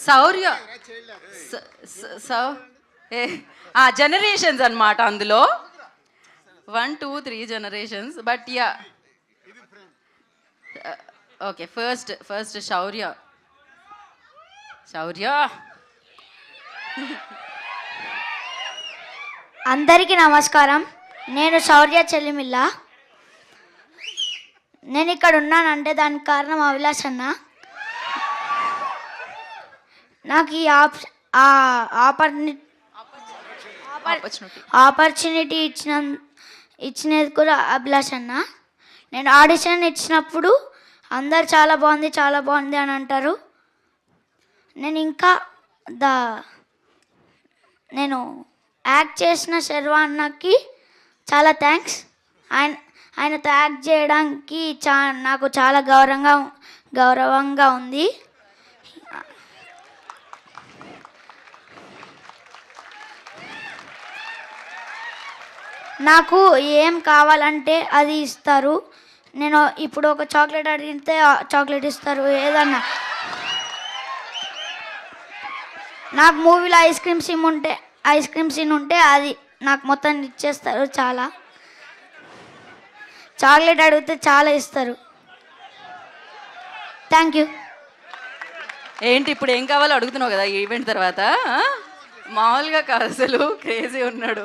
శౌర్య generations అన్నమాట అందులో 1 2 3 generations but ya okay first Shaurya అందరికీ నమస్కారం. నేను శౌర్య చెల్లిమిల్ల. నేను ఇక్కడ ఉన్నానంటే దానికి కారణం అభిలాష్ అన్న. నాకు ఈ ఆపర్చునిటీ ఇచ్చినది కూడా అభిలాష్ అన్న. నేను ఆడిషన్ ఇచ్చినప్పుడు అందరు చాలా బాగుంది అని అంటారు. నేను ఇంకా నేను యాక్ట్ చేసిన శర్వా అన్నకి చాలా థ్యాంక్స్. ఆయనతో యాక్ట్ చేయడానికి నాకు చాలా గౌరవంగా ఉంది. నాకు ఏం కావాలంటే అది ఇస్తారు. నేను ఇప్పుడు ఒక చాక్లెట్ అడిగితే చాక్లెట్ ఇస్తారు. ఏదన్నా నాకు మూవీలో ఐస్ క్రీమ్ సీన్ ఉంటే అది నాకు మొత్తం ఇచ్చేస్తారు. చాలా చాక్లెట్ అడిగితే చాలా ఇస్తారు. Thank you. ఏంటి ఇప్పుడు ఏం కావాలో అడుగుతున్నావు కదా ఈవెంట్ తర్వాత? మామూలుగా కాదు, అసలు క్రేజీ ఉన్నాడు.